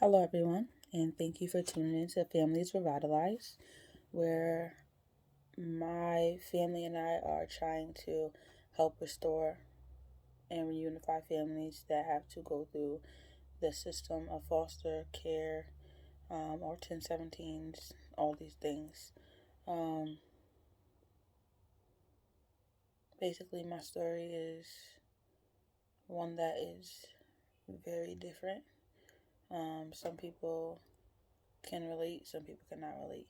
Hello, everyone, and thank you for tuning in to Families Revitalized, where my family and I are trying to help restore and reunify families that have to go through the system of foster care or 1017s, all these things. Um, Basically, my story is one that is very different. Some people can relate, some people cannot relate,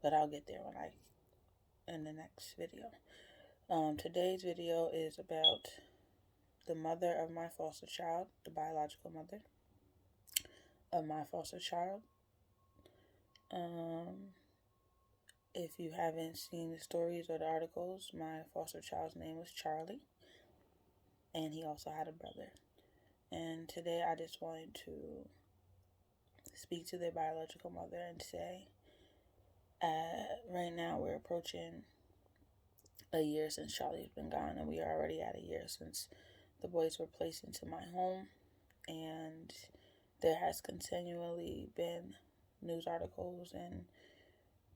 but I'll get there in the next video. Today's video is about the mother of my foster child, the biological mother of my foster child. Um, if you haven't seen the stories or the articles, my foster child's name was Charlie, and he also had a brother. And today I just wanted to speak to their biological mother and say, right now we're approaching a year since Charlie's been gone, and we are already at a year since the boys were placed into my home. And there has continually been news articles and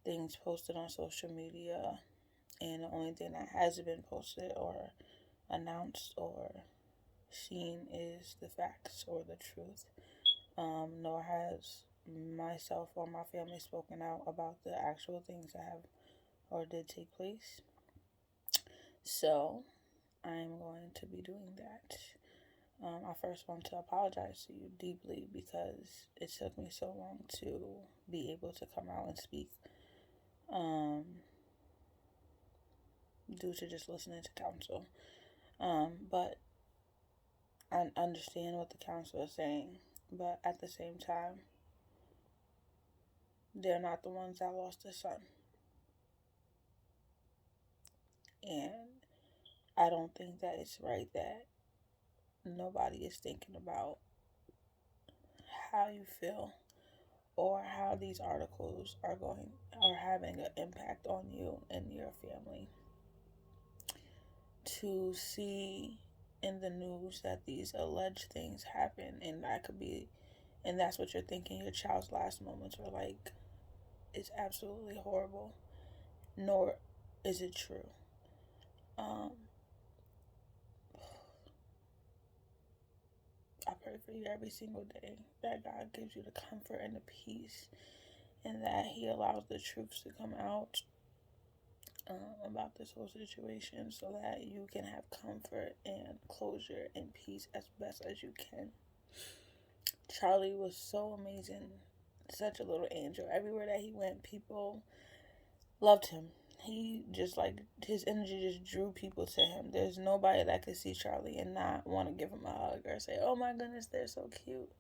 things posted on social media, and the only thing that hasn't been posted or announced or seen is the facts or the truth. Nor has myself or my family spoken out about the actual things that have or did take place. So I'm going to be doing that. I first want to apologize to you deeply because it took me so long to be able to come out and speak, um, due to just listening to counsel. But I understand what the counsel is saying, but at the same time, they're not the ones that lost a son. And I don't think that it's right that nobody is thinking about how you feel or how these articles are having an impact on you and your family. To see in the news that these alleged things happen, and that's what you're thinking your child's last moments were like, is absolutely horrible, nor is it true. um I pray for you every single day that God gives you the comfort and the peace, and that He allows the truths to come out about this whole situation, so that you can have comfort and closure and peace as best as you can. Charlie was so amazing, such a little angel. Everywhere that he went, people loved him. He just like his energy just drew people to him. There's nobody that could see Charlie and not want to give him a hug or say, "Oh my goodness, they're so cute."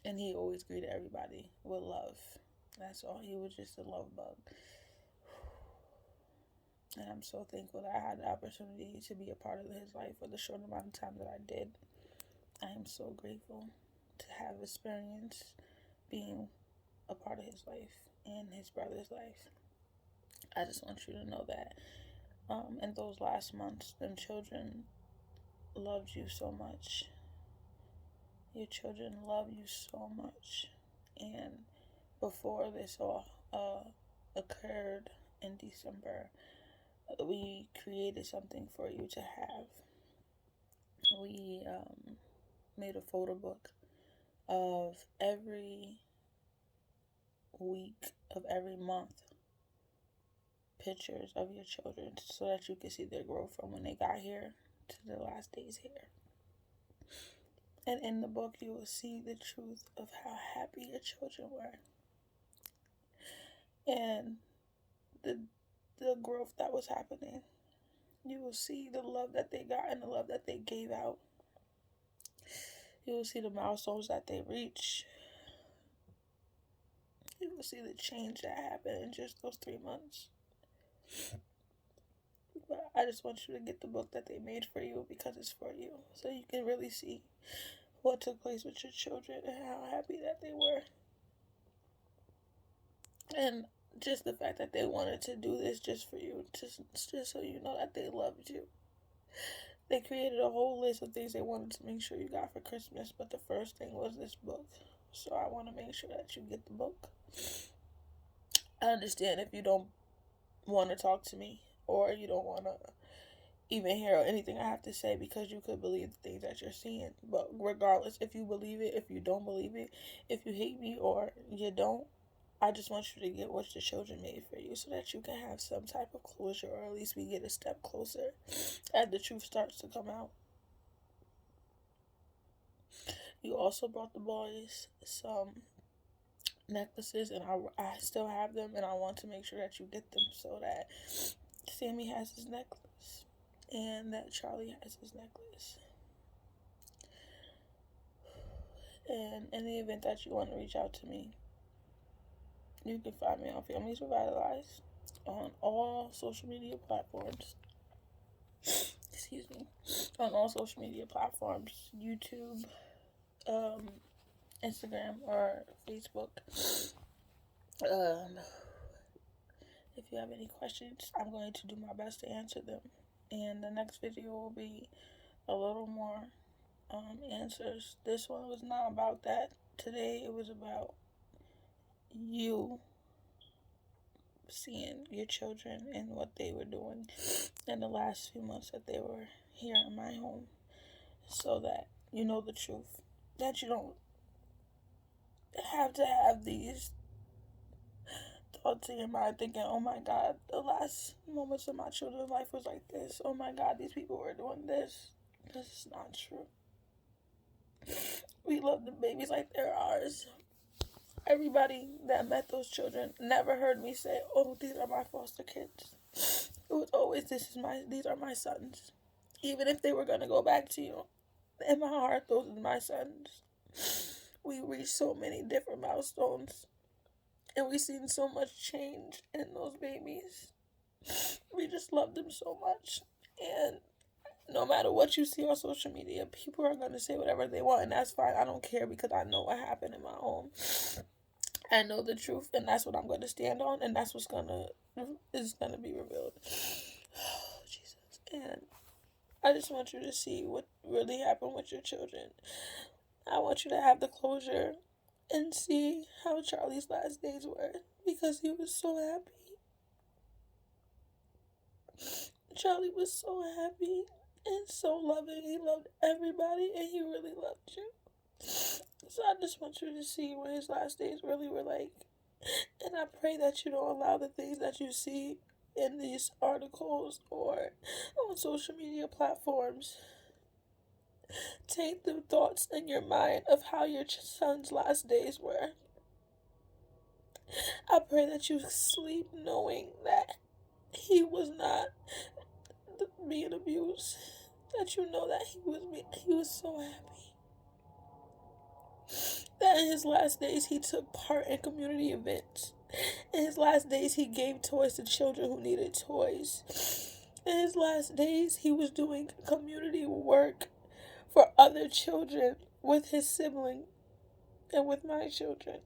And he always greeted everybody with love. That's all. He was just a love bug. And I'm so thankful that I had the opportunity to be a part of his life for the short amount of time that I did. I am so grateful to have experienced being a part of his life and his brother's life. I just want you to know that in those last months, them children loved you so much. Your children love you so much. And before this all occurred in December, we created something for you to have. We made a photo book of every week of every month, pictures of your children, so that you can see their growth from when they got here to the last days here. And in the book, you will see the truth of how happy your children were, and the growth that was happening. You will see the love that they got and the love that they gave out. You will see the milestones that they reach. You will see the change that happened in just those 3 months. But I just want you to get the book that they made for you, because it's for you, so you can really see what took place with your children and how happy that they were. And just the fact that they wanted to do this just for you, just so you know that they loved you. They created a whole list of things they wanted to make sure you got for Christmas, but the first thing was this book. So I want to make sure that you get the book. I understand if you don't want to talk to me or you don't want to even hear anything I have to say because you could believe the things that you're seeing. But regardless, if you believe it, if you don't believe it, if you hate me or you don't, I just want you to get what the children made for you so that you can have some type of closure, or at least we get a step closer as the truth starts to come out. You also brought the boys some necklaces, and I still have them, and I want to make sure that you get them so that Sammy has his necklace and that Charlie has his necklace. And in the event that you want to reach out to me, you can find me on Families Revitalized on all social media platforms. Excuse me. On all social media platforms, YouTube, Instagram, or Facebook. If you have any questions, I'm going to do my best to answer them. And the next video will be a little more answers. This one was not about that. Today it was about you seeing your children and what they were doing in the last few months that they were here in my home, so that you know the truth, that you don't have to have these thoughts in your mind thinking, oh my God, the last moments of my children's life was like this. Oh my God, these people were doing this. This is not true. We love the babies like they're ours. Everybody that met those children never heard me say, oh, these are my foster kids. It was always, these are my sons. Even if they were going to go back to you, in my heart, those are my sons. We reached so many different milestones, and we've seen so much change in those babies. We just love them so much. And no matter what you see on social media, people are going to say whatever they want, and that's fine. I don't care because I know what happened in my home. I know the truth, and that's what I'm going to stand on, and that's what's going to be revealed. Oh, Jesus. And I just want you to see what really happened with your children. I want you to have the closure and see how Charlie's last days were, because he was so happy. Charlie was so happy and so loving. He loved everybody, and he really loved you. So I just want you to see what his last days really were like. And I pray that you don't allow the things that you see in these articles or on social media platforms taint the thoughts in your mind of how your son's last days were. I pray that you sleep knowing that he was not being abused. That you know that he was so happy. That in his last days he took part in community events. In his last days he gave toys to children who needed toys. In his last days he was doing community work for other children with his sibling and with my children.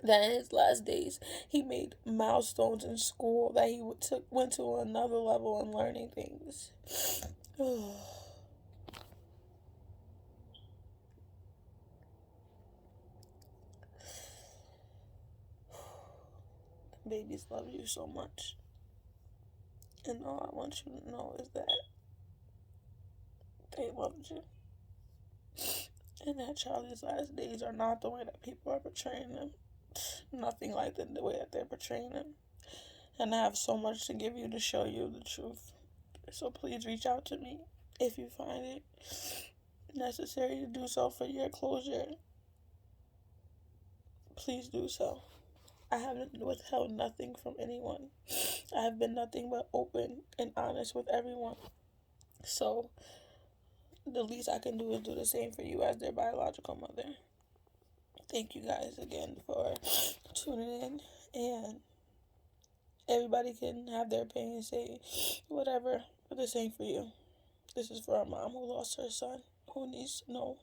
That in his last days he made milestones in school, that he went to another level in learning things. Babies love you so much. And all I want you to know is that they loved you. And that Charlie's last days are not the way that people are portraying them. Nothing like the way that they're portraying them. And I have so much to give you to show you the truth. So please reach out to me if you find it necessary to do so for your closure. Please do so. I haven't withheld nothing from anyone. I have been nothing but open and honest with everyone. So the least I can do is do the same for you as their biological mother. Thank you guys again for tuning in, and everybody can have their opinion, say whatever, but the same for you. This is for a mom who lost her son, who needs to know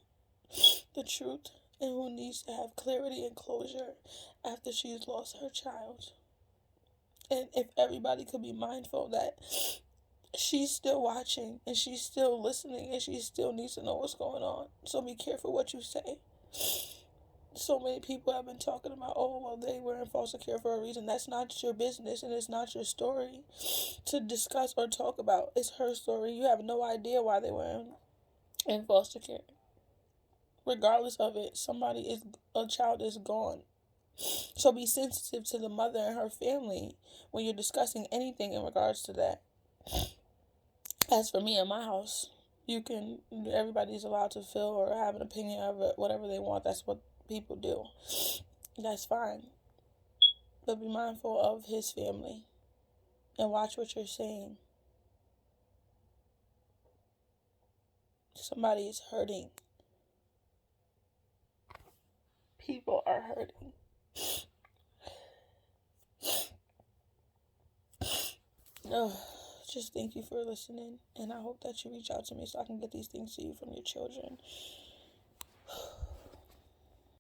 the truth, and who needs to have clarity and closure after she's lost her child. And if everybody could be mindful that she's still watching and she's still listening and she still needs to know what's going on. So be careful what you say. So many people have been talking about, oh, well, they were in foster care for a reason. That's not your business and it's not your story to discuss or talk about. It's her story. You have no idea why they were in foster care. Regardless of it, a child is gone. So be sensitive to the mother and her family when you're discussing anything in regards to that. As for me in my house, everybody's allowed to feel or have an opinion of it, whatever they want. That's what people do. That's fine. But be mindful of his family and watch what you're saying. Somebody is hurting. People are hurting. Just thank you for listening, and I hope that you reach out to me so I can get these things to you from your children.